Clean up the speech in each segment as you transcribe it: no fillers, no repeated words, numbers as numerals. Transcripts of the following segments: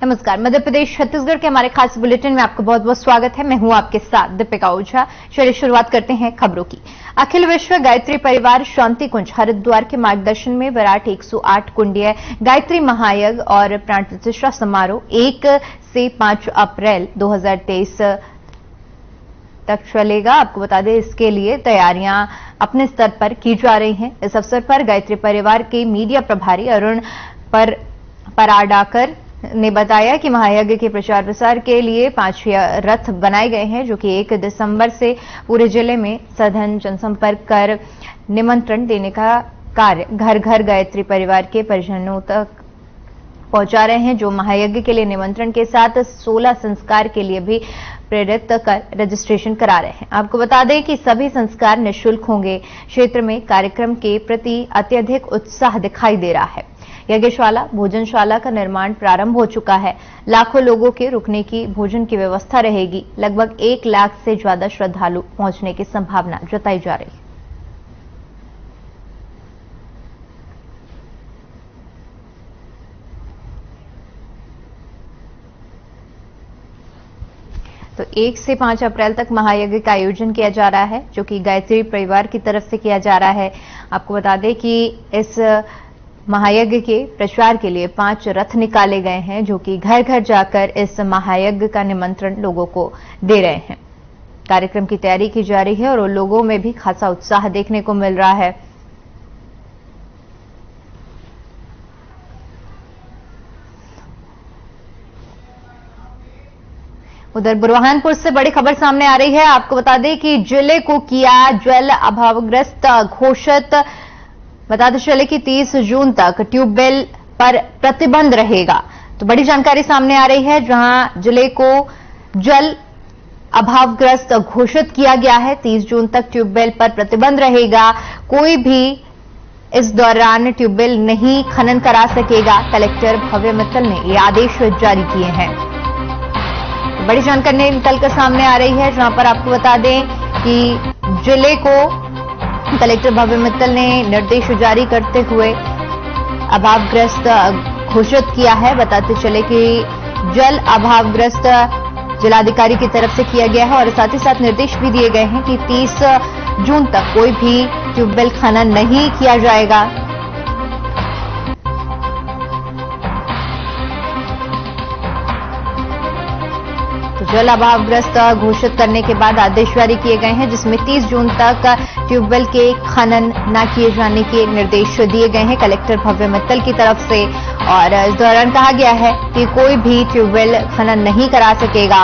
नमस्कार, मध्य प्रदेश छत्तीसगढ़ के हमारे खास बुलेटिन में आपका बहुत बहुत स्वागत है। मैं हूं आपके साथ दीपिका ओझा। चलिए शुरुआत करते हैं खबरों की। अखिल विश्व गायत्री परिवार शांति कुंज हरिद्वार के मार्गदर्शन में विराट 108 कुंडीय गायत्री महायज्ञ और प्राण प्रतिष्ठा समारोह 1 से 5 अप्रैल 2023 तक चलेगा। आपको बता दें, इसके लिए तैयारियां अपने स्तर पर की जा रही हैं। इस अवसर पर गायत्री परिवार के मीडिया प्रभारी अरुण पराडाकर ने बताया कि महायज्ञ के प्रचार प्रसार के लिए 5 रथ बनाए गए हैं, जो कि 1 दिसंबर से पूरे जिले में सघन जनसंपर्क कर निमंत्रण देने का कार्य घर घर गायत्री परिवार के परिजनों तक पहुंचा रहे हैं, जो महायज्ञ के लिए निमंत्रण के साथ 16 संस्कार के लिए भी प्रेरित कर रजिस्ट्रेशन करा रहे हैं। आपको बता दें कि सभी संस्कार निःशुल्क होंगे। क्षेत्र में कार्यक्रम के प्रति अत्यधिक उत्साह दिखाई दे रहा है। यज्ञशाला भोजनशाला का निर्माण प्रारंभ हो चुका है। लाखों लोगों के रुकने की भोजन की व्यवस्था रहेगी। लगभग 1 लाख से ज्यादा श्रद्धालु पहुंचने की संभावना जताई जा रही है। तो 1 से 5 अप्रैल तक महायज्ञ का आयोजन किया जा रहा है, जो कि गायत्री परिवार की तरफ से किया जा रहा है। आपको बता दें कि इस महायज्ञ के प्रचार के लिए 5 रथ निकाले गए हैं, जो कि घर घर जाकर इस महायज्ञ का निमंत्रण लोगों को दे रहे हैं। कार्यक्रम की तैयारी की जा रही है और लोगों में भी खासा उत्साह देखने को मिल रहा है। उधर बुरहानपुर से बड़ी खबर सामने आ रही है। आपको बता दें कि जिले को किया जल अभावग्रस्त घोषित। बताते चले कि 30 जून तक ट्यूबवेल पर प्रतिबंध रहेगा। तो बड़ी जानकारी सामने आ रही है, जहां जिले को जल अभावग्रस्त घोषित किया गया है। 30 जून तक ट्यूबवेल पर प्रतिबंध रहेगा। कोई भी इस दौरान ट्यूबवेल नहीं खनन करा सकेगा। कलेक्टर भव्य मित्तल ने ये आदेश जारी किए हैं। तो बड़ी जानकारी निकल कर सामने आ रही है, जहां पर आपको बता दें कि जिले को कलेक्टर भव्य मित्तल ने निर्देश जारी करते हुए अभावग्रस्त घोषित किया है। बताते चले कि जल अभावग्रस्त जिलाधिकारी की तरफ से किया गया है और साथ ही साथ निर्देश भी दिए गए हैं कि 30 जून तक कोई भी ट्यूबवेल खनन नहीं किया जाएगा। जल अभावग्रस्त घोषित करने के बाद आदेश जारी किए गए हैं, जिसमें 30 जून तक ट्यूबवेल के खनन न किए जाने के निर्देश दिए गए हैं कलेक्टर भव्य मित्तल की तरफ से। और इस दौरान कहा गया है कि कोई भी ट्यूबवेल खनन नहीं करा सकेगा।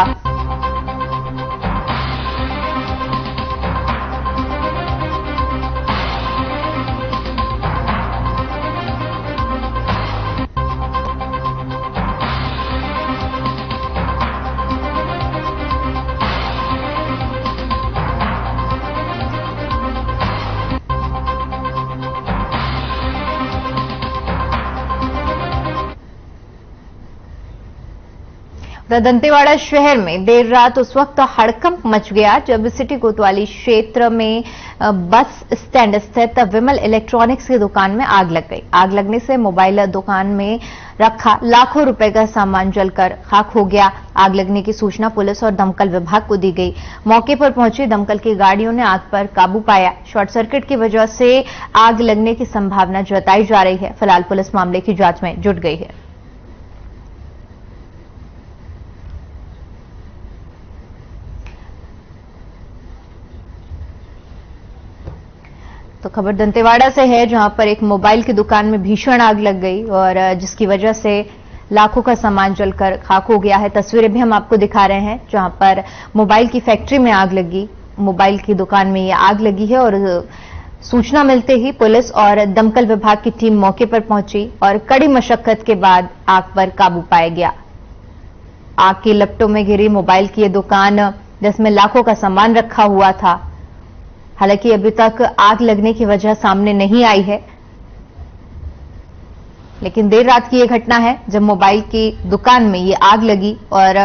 दंतेवाड़ा शहर में देर रात उस वक्त हड़कंप मच गया जब सिटी कोतवाली क्षेत्र में बस स्टैंड स्थित विमल इलेक्ट्रॉनिक्स की दुकान में आग लग गई। आग लगने से मोबाइल दुकान में रखा लाखों रुपए का सामान जलकर खाक हो गया। आग लगने की सूचना पुलिस और दमकल विभाग को दी गई। मौके पर पहुंची दमकल की गाड़ियों ने आग पर काबू पाया। शॉर्ट सर्किट की वजह से आग लगने की संभावना जताई जा रही है। फिलहाल पुलिस मामले की जांच में जुट गई है। तो खबर दंतेवाड़ा से है, जहां पर एक मोबाइल की दुकान में भीषण आग लग गई और जिसकी वजह से लाखों का सामान जलकर खाक हो गया है। तस्वीरें भी हम आपको दिखा रहे हैं, जहां पर मोबाइल की फैक्ट्री में आग लगी। मोबाइल की दुकान में ये आग लगी है और सूचना मिलते ही पुलिस और दमकल विभाग की टीम मौके पर पहुंची और कड़ी मशक्कत के बाद आग पर काबू पाया गया। आग की लपटों में घिरी मोबाइल की ये दुकान, जिसमें लाखों का सामान रखा हुआ था। हालांकि अभी तक आग लगने की वजह सामने नहीं आई है, लेकिन देर रात की यह घटना है जब मोबाइल की दुकान में ये आग लगी और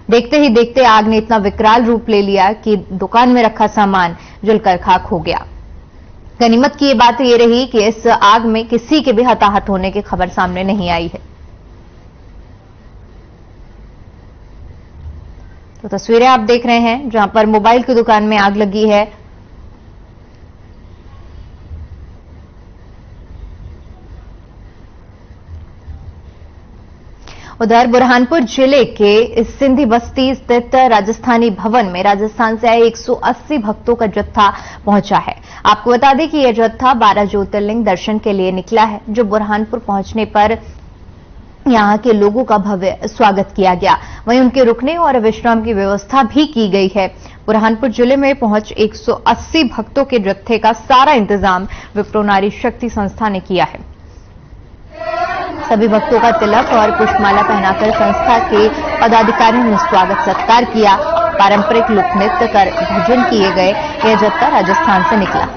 देखते ही देखते आग ने इतना विकराल रूप ले लिया कि दुकान में रखा सामान जलकर खाक हो गया। गनीमत की ये बात ये रही कि इस आग में किसी के भी हताहत होने की खबर सामने नहीं आई है। तो तस्वीरें आप देख रहे हैं जहां पर मोबाइल की दुकान में आग लगी है। उधर बुरहानपुर जिले के सिंधी बस्ती स्थित राजस्थानी भवन में राजस्थान से आए 180 भक्तों का जत्था पहुंचा है। आपको बता दें कि यह जत्था 12 ज्योतिर्लिंग दर्शन के लिए निकला है, जो बुरहानपुर पहुंचने पर यहां के लोगों का भव्य स्वागत किया गया। वहीं उनके रुकने और विश्राम की व्यवस्था भी की गई है। बुरहानपुर जिले में पहुंच 180 भक्तों के जत्थे का सारा इंतजाम विप्रो नारी शक्ति संस्था ने किया है। सभी भक्तों का तिलक और पुष्पमाला पहनाकर संस्था के पदाधिकारियों ने स्वागत सत्कार किया। पारंपरिक लोक नृत्य कर भजन किए गए। यह जत्था राजस्थान से निकला।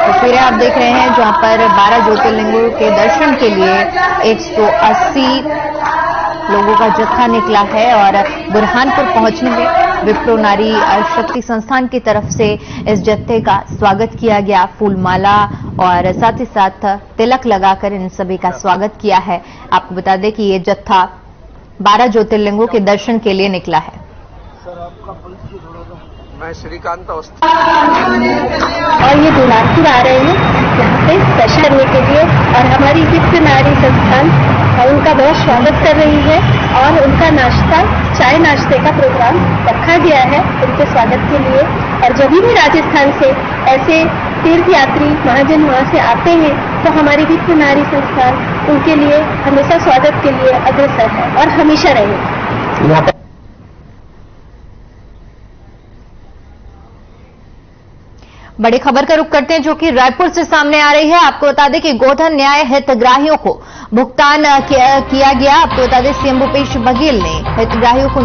तस्वीरें आप देख रहे हैं जहां पर 12 ज्योतिर्लिंगों के दर्शन के लिए 180 लोगों का जत्था निकला है और बुरहानपुर पहुंचने में विप्रो नारी शक्ति संस्थान की तरफ से इस जत्थे का स्वागत किया गया। फूलमाला और साथ ही साथ तिलक लगाकर इन सभी का स्वागत किया है। आपको बता दें कि ये जत्था 12 ज्योतिर्लिंगों के दर्शन के लिए निकला है। मैं श्रीकांत और ये बुरहानपुर आ रहे हैं यहाँ पे दर्शन करने के लिए और हमारी विप्रो नारी संस्थान उनका बहुत स्वागत कर रही है और उनका नाश्ता चाय नाश्ते का प्रोग्राम रखा गया है उनके स्वागत के लिए। और जब भी राजस्थान से ऐसे तीर्थ यात्री महाजन वहाँ से आते हैं तो हमारी विप्रो नारी संस्थान उनके लिए हमेशा स्वागत के लिए अग्रसर है और हमेशा रहेगी। बड़ी खबर का रुख करते हैं जो कि रायपुर से सामने आ रही है। आपको बता दें कि गोधन न्याय हितग्राहियों को भुगतान किया गया। आपको बता दें सीएम भूपेश बघेल ने हितग्राहियों को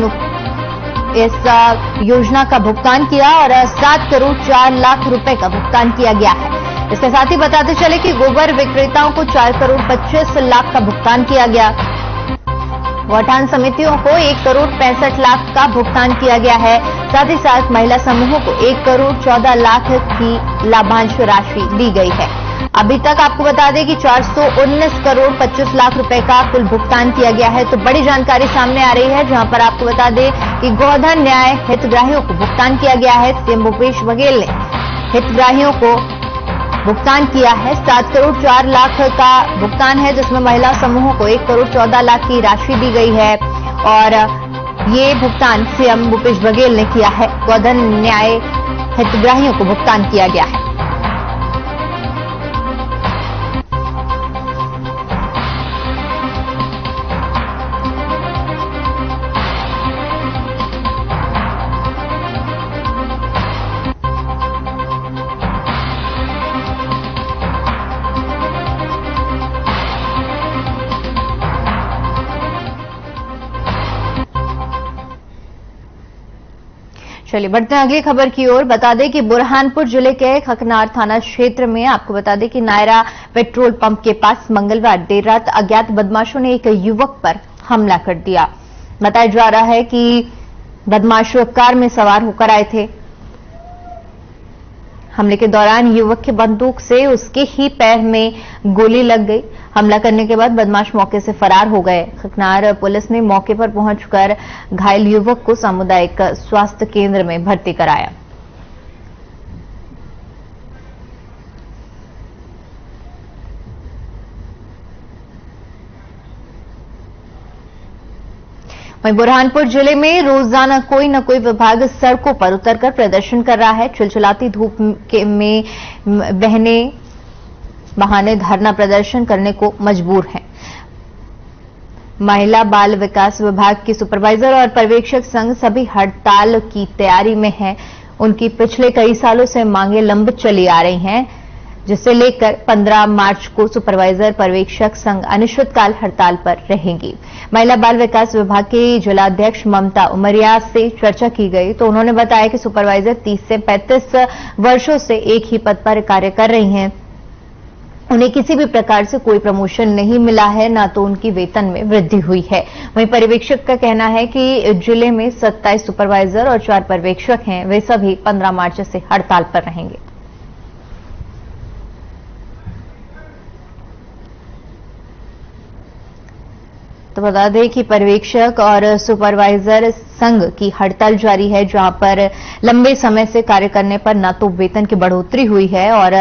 इस योजना का भुगतान किया और 7 करोड़ 4 लाख रुपए का भुगतान किया गया है। इसके साथ ही बताते चले कि गोबर विक्रेताओं को 4 करोड़ 25 लाख का भुगतान किया गया। गौठान समितियों को 1 करोड़ 65 लाख का भुगतान किया गया है। साथ ही साथ महिला समूहों को 1 करोड़ 14 लाख की लाभांश राशि दी गई है। अभी तक आपको बता दें कि 419 करोड़ 25 लाख रुपए का कुल भुगतान किया गया है। तो बड़ी जानकारी सामने आ रही है जहां पर आपको बता दें कि गोधन न्याय हितग्राहियों को भुगतान किया गया है। सीएम भूपेश बघेल ने हितग्राहियों को भुगतान किया है। 7 करोड़ 4 लाख का भुगतान है जिसमें महिला समूहों को 1 करोड़ 14 लाख की राशि दी गई है और ये भुगतान सीएम भूपेश बघेल ने किया है। गोधन न्याय हितग्राहियों को भुगतान किया गया है। चलिए बढ़ते हैं अगली खबर की ओर। बता दें कि बुरहानपुर जिले के खकनार थाना क्षेत्र में आपको बता दें कि नायरा पेट्रोल पंप के पास मंगलवार देर रात अज्ञात बदमाशों ने एक युवक पर हमला कर दिया। बताया जा रहा है कि बदमाश कार में सवार होकर आए थे। हमले के दौरान युवक की बंदूक से उसके ही पैर में गोली लग गई। हमला करने के बाद बदमाश मौके से फरार हो गए। खकनार पुलिस ने मौके पर पहुंचकर घायल युवक को सामुदायिक स्वास्थ्य केंद्र में भर्ती कराया। वहीं बुरहानपुर जिले में रोजाना कोई न कोई विभाग सड़कों पर उतरकर प्रदर्शन कर रहा है। चिलचिलाती धूप में बहाने धरना प्रदर्शन करने को मजबूर हैं। महिला बाल विकास विभाग की सुपरवाइजर और पर्यवेक्षक संघ सभी हड़ताल की तैयारी में है। उनकी पिछले कई सालों से मांगे लंबित चली आ रही हैं, जिसे लेकर 15 मार्च को सुपरवाइजर पर्यवेक्षक संघ अनिश्चितकाल हड़ताल पर रहेंगी। महिला बाल विकास विभाग की जिलाध्यक्ष ममता उमरिया से चर्चा की गई तो उन्होंने बताया कि सुपरवाइजर 30 से 35 वर्षों से एक ही पद पर कार्य कर रही हैं। उन्हें किसी भी प्रकार से कोई प्रमोशन नहीं मिला है, ना तो उनकी वेतन में वृद्धि हुई है। वहीं पर्यवेक्षक का कहना है कि जिले में 27 सुपरवाइजर और 4 पर्यवेक्षक हैं, वे सभी 15 मार्च से हड़ताल पर रहेंगे। तो बता दें कि पर्यवेक्षक और सुपरवाइजर संघ की हड़ताल जारी है, जहां पर लंबे समय से कार्य करने पर न तो वेतन की बढ़ोतरी हुई है और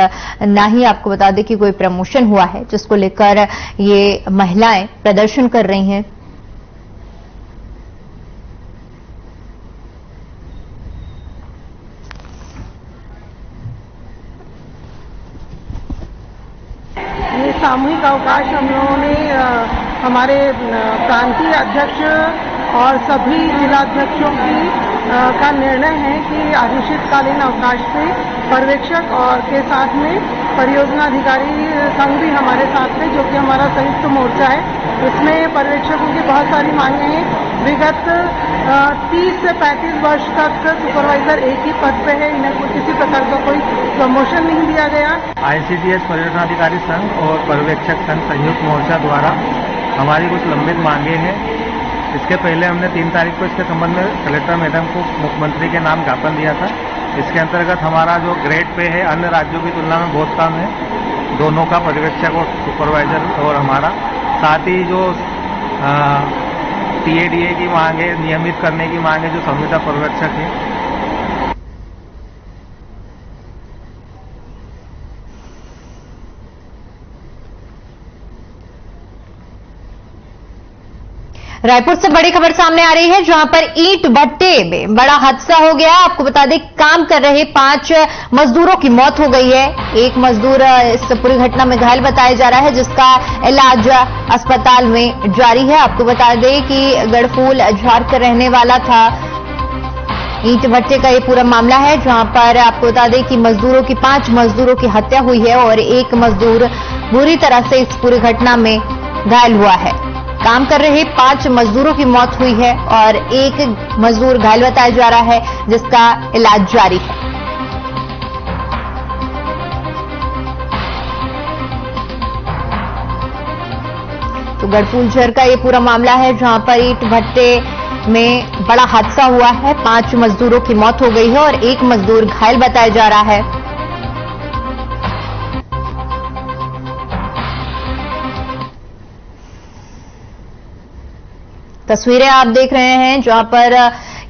न ही आपको बता दें कि कोई प्रमोशन हुआ है, जिसको लेकर ये महिलाएं प्रदर्शन कर रही हैं। सामूहिक अवकाश हम लोगों ने हमारे प्रांतीय अध्यक्ष और सभी जिलाध्यक्षों का निर्णय है कि अनिश्चितकालीन अवकाश पे पर्यवेक्षक और के साथ में परियोजना अधिकारी संघ भी हमारे साथ में, जो कि हमारा संयुक्त मोर्चा है, इसमें पर्यवेक्षकों की बहुत सारी मांगे हैं। विगत 30 से 35 वर्ष तक सुपरवाइजर एक ही पद पे है, इन्हें किसी प्रकार का कोई प्रमोशन नहीं दिया गया। ICDS परियोजना अधिकारी संघ और पर्यवेक्षक संघ संयुक्त मोर्चा द्वारा हमारी कुछ लंबित मांगे हैं। इसके पहले हमने 3 तारीख को इसके संबंध में कलेक्टर मैडम को मुख्यमंत्री के नाम ज्ञापन दिया था। इसके अंतर्गत हमारा जो ग्रेड पे है अन्य राज्यों की तुलना में बहुत कम है, दोनों का, पर्यवेक्षक और सुपरवाइजर और हमारा। साथ ही जो TADA की मांग है, नियमित करने की मांग है, जो संविदा पर्यवेक्षक है। रायपुर से बड़ी खबर सामने आ रही है, जहां पर ईंट भट्टे में बड़ा हादसा हो गया। आपको बता दें, काम कर रहे 5 मजदूरों की मौत हो गई है। एक मजदूर इस पूरी घटना में घायल बताया जा रहा है, जिसका इलाज अस्पताल में जारी है। आपको बता दें कि गढ़फूल झार का रहने वाला था। ईंट भट्टे का ये पूरा मामला है, जहां पर आपको बता दें कि मजदूरों की 5 मजदूरों की हत्या हुई है और एक मजदूर बुरी तरह से इस पूरी घटना में घायल हुआ है। काम कर रहे 5 मजदूरों की मौत हुई है और एक मजदूर घायल बताया जा रहा है, जिसका इलाज जारी है। तो गढ़फूलझर का ये पूरा मामला है, जहां पर ईंट भट्टे में बड़ा हादसा हुआ है। 5 मजदूरों की मौत हो गई है और एक मजदूर घायल बताया जा रहा है। तस्वीरें आप देख रहे हैं जहां पर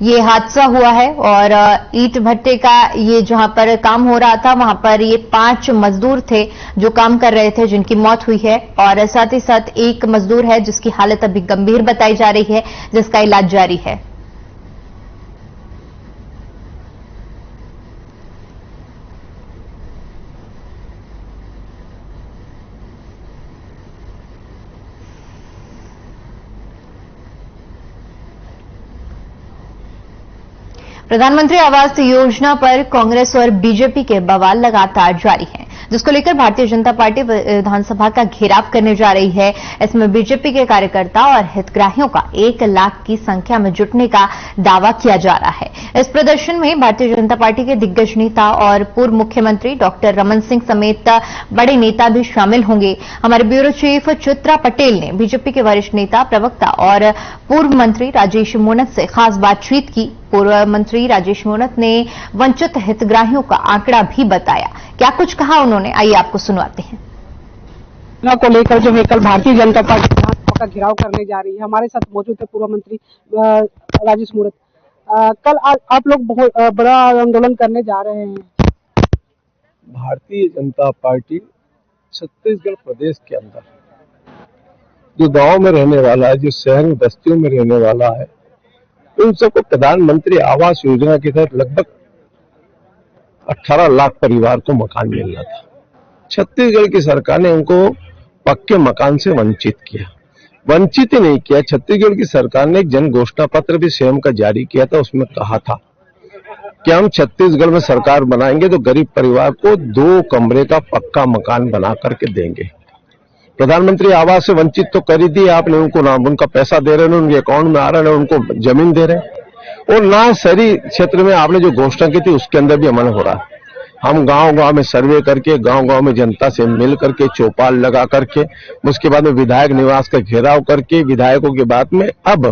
ये हादसा हुआ है और ईंट भट्टे का ये जहां पर काम हो रहा था, वहां पर ये 5 मजदूर थे जो काम कर रहे थे, जिनकी मौत हुई है और साथ ही साथ एक मजदूर है जिसकी हालत अभी गंभीर बताई जा रही है, जिसका इलाज जारी है। प्रधानमंत्री आवास योजना पर कांग्रेस और बीजेपी के बवाल लगातार जारी हैं, जिसको लेकर भारतीय जनता पार्टी विधानसभा का घेराव करने जा रही है। इसमें बीजेपी के कार्यकर्ता और हितग्राहियों का 1 लाख की संख्या में जुटने का दावा किया जा रहा है। इस प्रदर्शन में भारतीय जनता पार्टी के दिग्गज नेता और पूर्व मुख्यमंत्री डॉक्टर रमन सिंह समेत बड़े नेता भी शामिल होंगे। हमारे ब्यूरो चीफ चित्रा पटेल ने बीजेपी के वरिष्ठ नेता, प्रवक्ता और पूर्व मंत्री राजेश मूणत से खास बातचीत की। पूर्व मंत्री राजेश मूणत ने वंचित हितग्राहियों का आंकड़ा भी बताया। क्या कुछ कहा उन्होंने, आइए आपको सुनवाते हैं। को लेकर जो है कल भारतीय जनता पार्टी का घेराव करने जा रही है। हमारे साथ मौजूद है पूर्व मंत्री राजेश मूणत। कल आप लोग बहुत बड़ा आंदोलन करने जा रहे हैं। भारतीय जनता पार्टी छत्तीसगढ़ प्रदेश के अंदर जो गांव में रहने वाला है, जो शहर बस्तियों में रहने वाला है, उन सबको प्रधानमंत्री आवास योजना के तहत लगभग 18 लाख परिवार को मकान मिलना था। छत्तीसगढ़ की सरकार ने उनको पक्के मकान से वंचित किया। वंचित ही नहीं किया, छत्तीसगढ़ की सरकार ने एक जन घोषणा पत्र भी स्वयं का जारी किया था। उसमें कहा था कि हम छत्तीसगढ़ में सरकार बनाएंगे तो गरीब परिवार को 2 कमरे का पक्का मकान बना करके देंगे। प्रधानमंत्री आवास से वंचित तो कर ही दिए आपने, उनको ना उनका पैसा दे रहे हैं, उनके अकाउंट में आ रहा है, उनको जमीन दे रहे हैं, और ना शहरी क्षेत्र में आपने जो घोषणा की थी उसके अंदर भी अमल हो रहा है। हम गांव-गांव में सर्वे करके, गांव-गांव में जनता से मिल करके, चौपाल लगा करके, उसके बाद में विधायक निवास का घेराव करके, विधायकों के बाद में अब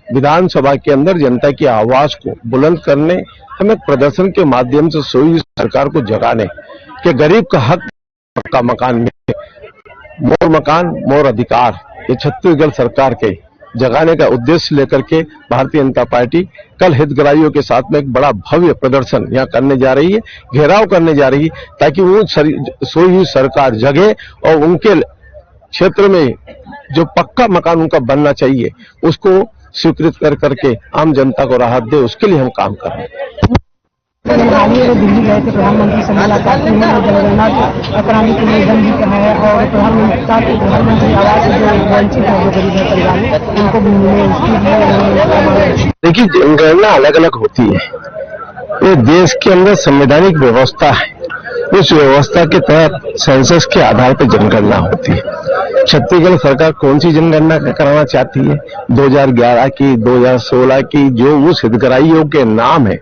विधानसभा के अंदर जनता की आवाज को बुलंद करने, हमें प्रदर्शन के माध्यम से सोई सरकार को जगाने कि गरीब का हक पक्का मकान मिले। मोर मकान मोर अधिकार, ये छत्तीसगढ़ सरकार के जगाने का उद्देश्य लेकर के भारतीय जनता पार्टी कल हितग्राहियों के साथ में एक बड़ा भव्य प्रदर्शन यहाँ करने जा रही है, घेराव करने जा रही है, ताकि वो सोई हुई सरकार जगे और उनके क्षेत्र में जो पक्का मकान उनका बनना चाहिए उसको स्वीकृत कर करके आम जनता को राहत दे, उसके लिए हम काम कर रहे हैं। हाल ही में दिल्ली गए थे प्रधानमंत्री से मुलाकात की, जनगणना कराने के लिए दंड भी कहा है और प्रधानमंत्री आवास जो वंचित है, जो गरीब है परिवार, उनको भी मिले। देखिए, जनगणना अलग अलग होती है, ये देश के अंदर संवैधानिक व्यवस्था है, उस व्यवस्था के तहत सेंसस के आधार पर जनगणना होती है। छत्तीसगढ़ सरकार कौन सी जनगणना कराना चाहती है? 2011 की, 2016 की, जो उस हितग्राहियों के नाम है,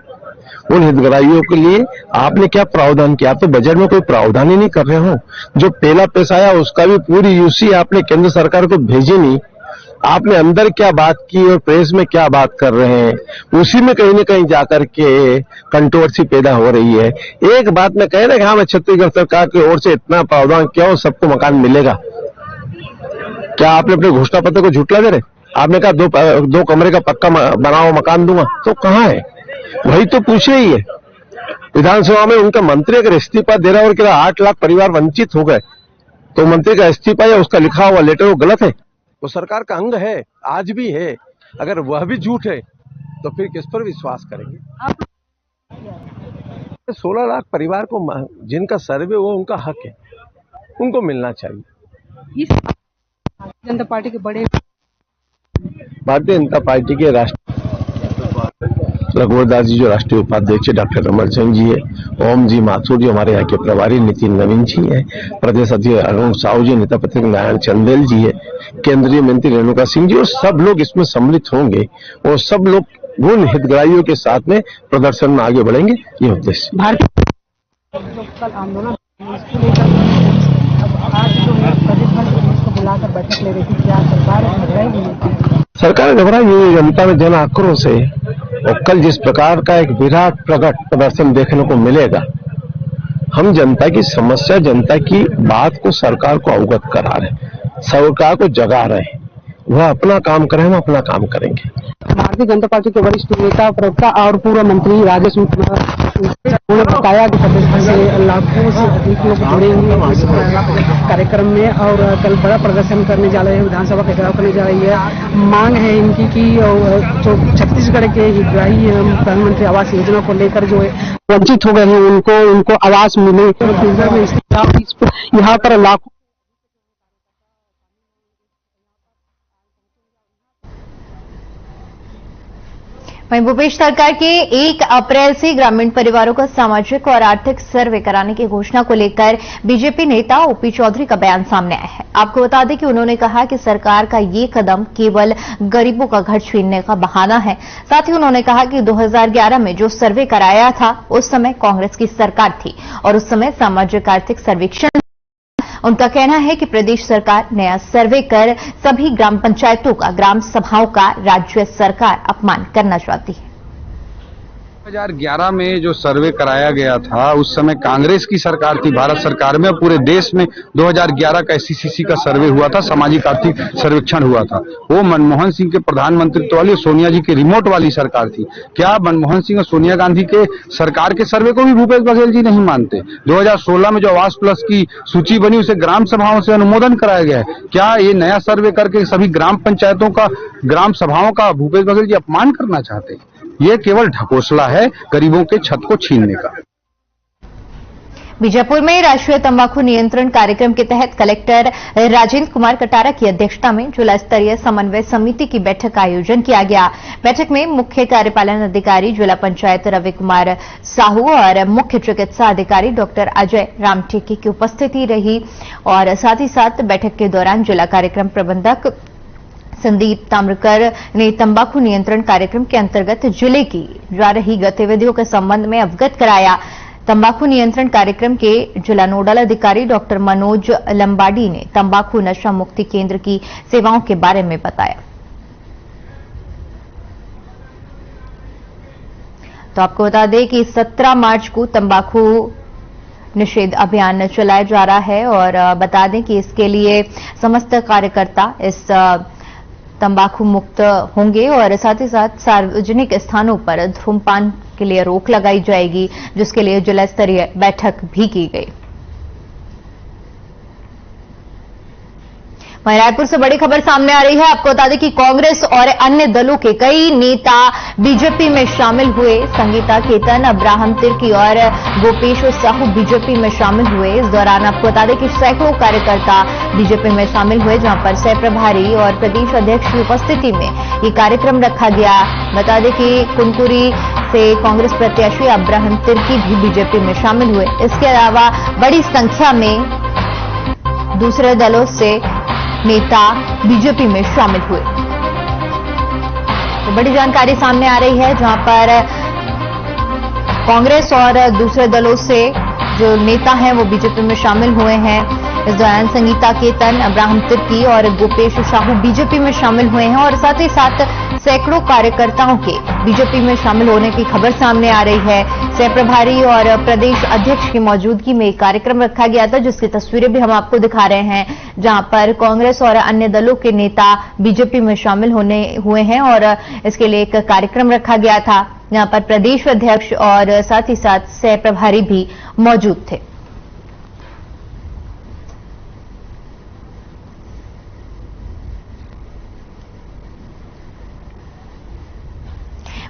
उन हितग्राहियों के लिए आपने क्या प्रावधान किया? आप तो बजट में कोई प्रावधान ही नहीं कर रहे हो। जो पहला पैसा आया उसका भी पूरी यूसी आपने केंद्र सरकार को भेजी नहीं। आपने अंदर क्या बात की और प्रेस में क्या बात कर रहे हैं, उसी में कहीं न कहीं जाकर के कंट्रोवर्सी पैदा हो रही है। एक बात में कह रहे हैं, हाँ मैं छत्तीसगढ़ सरकार की ओर से इतना प्रावधान किया और सबको मकान मिलेगा। क्या आपने अपने घोषणा पत्र को झूठला दे रहे? आपने कहा दो कमरे का पक्का बनाओ मकान दूंगा, तो कहाँ है? वही तो पूछे ही है। विधानसभा में उनका मंत्री अगर इस्तीफा दे रहा है और कह रहा 8 लाख परिवार वंचित हो गए, तो मंत्री का इस्तीफा या उसका लिखा हुआ लेटर वो गलत है? वो सरकार का अंग है, आज भी है। अगर वह भी झूठ है तो फिर किस पर विश्वास करेंगे? 16 लाख परिवार को जिनका सर्वे वो उनका हक है, उनको मिलना चाहिए। भारतीय जनता पार्टी के बड़े भारतीय जनता पार्टी के रघुवर दास जी जो राष्ट्रीय उपाध्यक्ष डॉक्टर रमन सिंह जी है, ओम जी माथुर जो हमारे यहाँ के प्रभारी नितिन नवीन जी है, प्रदेश अध्यक्ष अरुण साहू जी, नेता प्रतिपक्ष नारायण चंदेल जी है, केंद्रीय मंत्री रेणुका सिंह जी, और सब लोग इसमें सम्मिलित होंगे और सब लोग उन हितग्राहियों के साथ में प्रदर्शन में आगे बढ़ेंगे, ये उद्देश्य। कल आंदोलन इसको लेकर आज जो है प्रदेश भर को बुलाकर बैठक ले रही थी, क्या सरकार घबराई हुई है? जनता में जन आक्रोश है और कल जिस प्रकार का एक विराट प्रकट प्रदर्शन देखने को मिलेगा, हम जनता की समस्या, जनता की बात को सरकार को अवगत करा रहे, सरकार को जगा रहे। वह अपना काम करें, हम अपना काम करेंगे। भारतीय जनता पार्टी के वरिष्ठ नेता, प्रवक्ता और पूर्व मंत्री राजेश उन्होंने बताया कि प्रदेश भर से लाखों से अधिक लोग जुड़ेंगे इस कार्यक्रम में और कल बड़ा प्रदर्शन करने जा रहे हैं, विधानसभा का घेराव करने जा रही है। मांग है इनकी कि जो छत्तीसगढ़ के हितग्राही प्रधानमंत्री आवास योजना को लेकर जो वंचित हो गए हैं उनको आवास मिले। यहाँ पर लाखों वहीं भूपेश सरकार के 1 अप्रैल से ग्रामीण परिवारों का सामाजिक और आर्थिक सर्वे कराने की घोषणा को लेकर बीजेपी नेता ओपी चौधरी का बयान सामने आया है। आपको बता दें कि उन्होंने कहा कि सरकार का ये कदम केवल गरीबों का घर छीनने का बहाना है। साथ ही उन्होंने कहा कि 2011 में जो सर्वे कराया था उस समय कांग्रेस की सरकार थी और उस समय सामाजिक आर्थिक सर्वेक्षण, उनका कहना है कि प्रदेश सरकार नया सर्वे कर सभी ग्राम पंचायतों का, ग्राम सभाओं का राज्य सरकार अपमान करना चाहती है। 2011 में जो सर्वे कराया गया था उस समय कांग्रेस की सरकार थी भारत सरकार में, और पूरे देश में 2011 का SCCC का सर्वे हुआ था, सामाजिक आर्थिक सर्वेक्षण हुआ था। वो मनमोहन सिंह के प्रधानमंत्रित्व वाली, सोनिया जी की रिमोट वाली सरकार थी। क्या मनमोहन सिंह और सोनिया गांधी के सरकार के सर्वे को भी भूपेश बघेल जी नहीं मानते? 2016 में जो आवास प्लस की सूची बनी उसे ग्राम सभाओं से अनुमोदन कराया गया है। क्या ये नया सर्वे करके सभी ग्राम पंचायतों का, ग्राम सभाओं का भूपेश बघेल जी अपमान करना चाहते हैं? ये केवल ढकोसला है गरीबों के छत को छीनने का। बीजापुर में राष्ट्रीय तंबाकू नियंत्रण कार्यक्रम के तहत कलेक्टर राजेंद्र कुमार कटारा की अध्यक्षता में जिला स्तरीय समन्वय समिति की बैठक का आयोजन किया गया। बैठक में मुख्य कार्यपालन अधिकारी जिला पंचायत रवि कुमार साहू और मुख्य चिकित्सा अधिकारी डॉक्टर अजय रामटेकी की उपस्थिति रही और साथ ही साथ बैठक के दौरान जिला कार्यक्रम प्रबंधक संदीप ताम्रकर ने तंबाकू नियंत्रण कार्यक्रम के अंतर्गत जिले की जा रही गतिविधियों के संबंध में अवगत कराया। तंबाकू नियंत्रण कार्यक्रम के जिला नोडल अधिकारी डॉक्टर मनोज लंबाडी ने तंबाकू नशा मुक्ति केंद्र की सेवाओं के बारे में बताया। तो आपको बता दें कि 17 मार्च को तंबाकू निषेध अभियान चलाया जा रहा है और बता दें कि इसके लिए समस्त कार्यकर्ता इस तंबाकू मुक्त होंगे और साथ ही साथ सार्वजनिक स्थानों पर धूम्रपान के लिए रोक लगाई जाएगी, जिसके लिए जिला स्तरीय बैठक भी की गई। वहीं रायपुर से बड़ी खबर सामने आ रही है। आपको बता दें कि कांग्रेस और अन्य दलों के कई नेता बीजेपी में शामिल हुए। संगीता केतन, अब्राहम तिर्की और गोपेश साहू बीजेपी में शामिल हुए। इस दौरान आपको बता दें कि सैकड़ों कार्यकर्ता बीजेपी में शामिल हुए, जहां पर सह प्रभारी और प्रदेश अध्यक्ष की उपस्थिति में ये कार्यक्रम रखा गया। बता दें कि कुनकुरी से कांग्रेस प्रत्याशी अब्राहम तिर्की भी बीजेपी में शामिल हुए। इसके अलावा बड़ी संख्या में दूसरे दलों से नेता बीजेपी में शामिल हुए। तो बड़ी जानकारी सामने आ रही है, जहां पर कांग्रेस और दूसरे दलों से जो नेता हैं वो बीजेपी में शामिल हुए हैं। इस दौरान संगीता केतन, अब्राहम तिर्की और गोपेश साहू बीजेपी में शामिल हुए हैं और साथ ही साथ सैकड़ों कार्यकर्ताओं के बीजेपी में शामिल होने की खबर सामने आ रही है। सह प्रभारी और प्रदेश अध्यक्ष की मौजूदगी में एक कार्यक्रम रखा गया था, जिसकी तस्वीरें भी हम आपको दिखा रहे हैं, जहां पर कांग्रेस और अन्य दलों के नेता बीजेपी में शामिल हुए हैं और इसके लिए एक कार्यक्रम रखा गया था, जहां पर प्रदेश अध्यक्ष और साथ ही साथ सह प्रभारी भी मौजूद थे।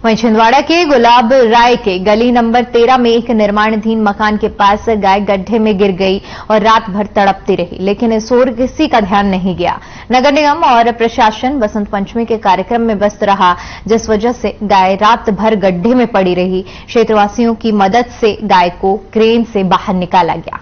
वहीं छिंदवाड़ा के गुलाब राय के गली नंबर 13 में एक निर्माणाधीन मकान के पास गाय गड्ढे में गिर गई और रात भर तड़पती रही, लेकिन इस ओर किसी का ध्यान नहीं गया। नगर निगम और प्रशासन बसंत पंचमी के कार्यक्रम में व्यस्त रहा, जिस वजह से गाय रात भर गड्ढे में पड़ी रही। क्षेत्रवासियों की मदद से गाय को क्रेन से बाहर निकाला गया।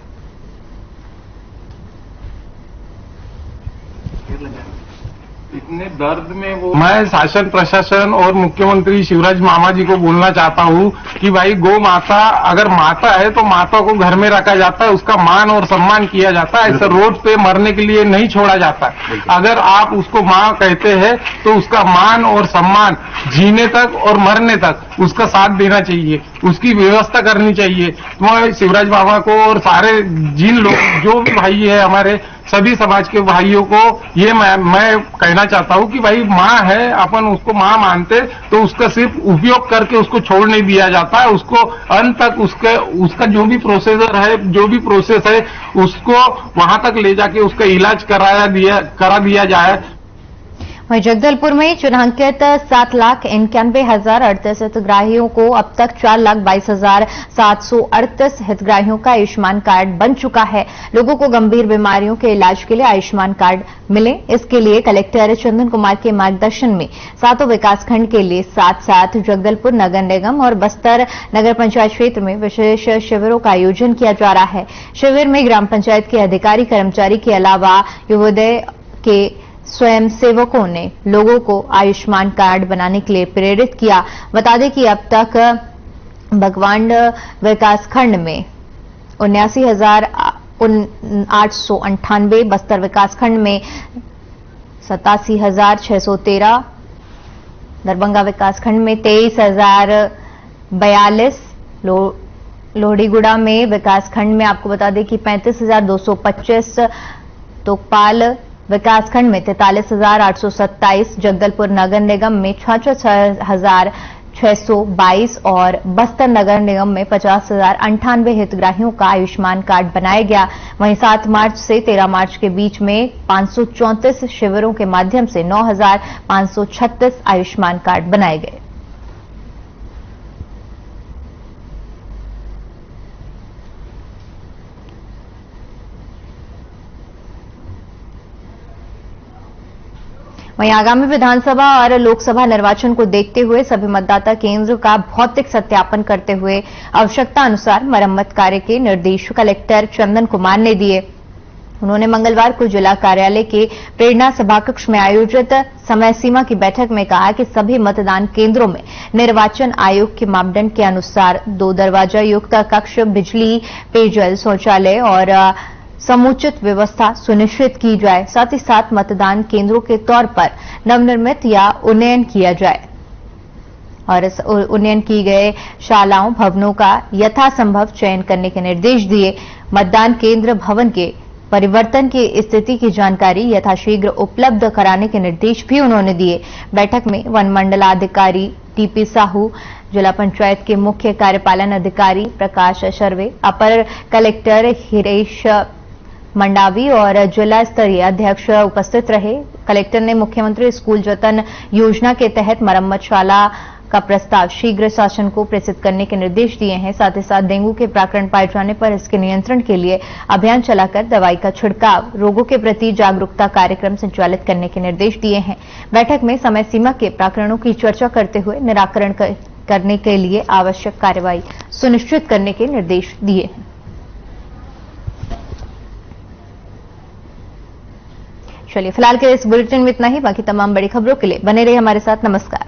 इतने दर्द में वो मैं शासन प्रशासन और मुख्यमंत्री शिवराज मामा जी को बोलना चाहता हूँ कि भाई गौ माता अगर माता है तो माता को घर में रखा जाता है, उसका मान और सम्मान किया जाता है। ऐसे रोड पे मरने के लिए नहीं छोड़ा जाता। अगर आप उसको माँ कहते हैं तो उसका मान और सम्मान जीने तक और मरने तक उसका साथ देना चाहिए, उसकी व्यवस्था करनी चाहिए। मैं शिवराज मामा को और सारे जिन लोग जो भी भाई है हमारे सभी समाज के भाइयों को ये मैं कहना चाहता हूँ कि भाई माँ है, अपन उसको माँ मानते तो उसका सिर्फ उपयोग करके उसको छोड़ नहीं दिया जाता है। उसको अंत तक उसका जो भी प्रोसीजर है, जो भी प्रोसेस है, उसको वहां तक ले जाके उसका इलाज करा दिया जाए। वहीं जगदलपुर में चिन्हांकित 7,91,038 हितग्राहियों को अब तक 4,22,738 हितग्राहियों का आयुष्मान कार्ड बन चुका है। लोगों को गंभीर बीमारियों के इलाज के लिए आयुष्मान कार्ड मिले, इसके लिए कलेक्टर चंदन कुमार के मार्गदर्शन में 7 विकासखंड के लिए साथ जगदलपुर नगर निगम और बस्तर नगर पंचायत क्षेत्र में विशेष शिविरों का आयोजन किया जा रहा है। शिविर में ग्राम पंचायत के अधिकारी कर्मचारी के अलावा युवोदय के स्वयं सेवकों ने लोगों को आयुष्मान कार्ड बनाने के लिए प्रेरित किया। बता दें कि अब तक बगवांड विकासखंड में 79,898, बस्तर विकासखंड में 87,613, दरभंगा विकासखंड में 23,042, लोहड़ीगुड़ा में विकासखंड में आपको बता दें कि 35,225, तोकपाल विकासखंड में 43,827, जगदलपुर नगर निगम में 66,622 और बस्तर नगर निगम में 50,098 हितग्राहियों का आयुष्मान कार्ड बनाया गया। वहीं 7 मार्च से 13 मार्च के बीच में 534 शिविरों के माध्यम से 9,536 आयुष्मान कार्ड बनाए गए। वहीं आगामी विधानसभा और लोकसभा निर्वाचन को देखते हुए सभी मतदाता केंद्र का भौतिक सत्यापन करते हुए आवश्यकता अनुसार मरम्मत कार्य के निर्देश कलेक्टर चंदन कुमार ने दिए। उन्होंने मंगलवार को जिला कार्यालय के प्रेरणा सभाकक्ष में आयोजित समय सीमा की बैठक में कहा कि सभी मतदान केंद्रों में निर्वाचन आयोग के मापदंड के अनुसार 2 दरवाजा युक्त कक्ष, बिजली, पेयजल, शौचालय और समुचित व्यवस्था सुनिश्चित की जाए। साथ ही साथ मतदान केंद्रों के तौर पर नवनिर्मित या उन्नयन किया जाए और इस उन्नयन की गए शालाओं, भवनों का यथासंभव चयन करने के निर्देश दिए। मतदान केंद्र भवन के परिवर्तन की स्थिति की जानकारी यथाशीघ्र उपलब्ध कराने के निर्देश भी उन्होंने दिए। बैठक में वन मंडलाधिकारी टीपी साहू, जिला पंचायत के मुख्य कार्यपालन अधिकारी प्रकाश शर्वे, अपर कलेक्टर हिरेश मंडावी और जिला स्तरीय अध्यक्ष उपस्थित रहे। कलेक्टर ने मुख्यमंत्री स्कूल जतन योजना के तहत मरम्मतशाला का प्रस्ताव शीघ्र शासन को प्रेषित करने के निर्देश दिए हैं। साथ ही साथ डेंगू के प्रकरण पाए जाने पर इसके नियंत्रण के लिए अभियान चलाकर दवाई का छिड़काव, रोगों के प्रति जागरूकता कार्यक्रम संचालित करने के निर्देश दिए हैं। बैठक में समय सीमा के प्रकरणों की चर्चा करते हुए निराकरण करने के लिए आवश्यक कार्रवाई सुनिश्चित करने के निर्देश दिए हैं। चलिए फिलहाल के इस बुलेटिन में इतना ही। बाकी तमाम बड़ी खबरों के लिए बने रहिए हमारे साथ। नमस्कार।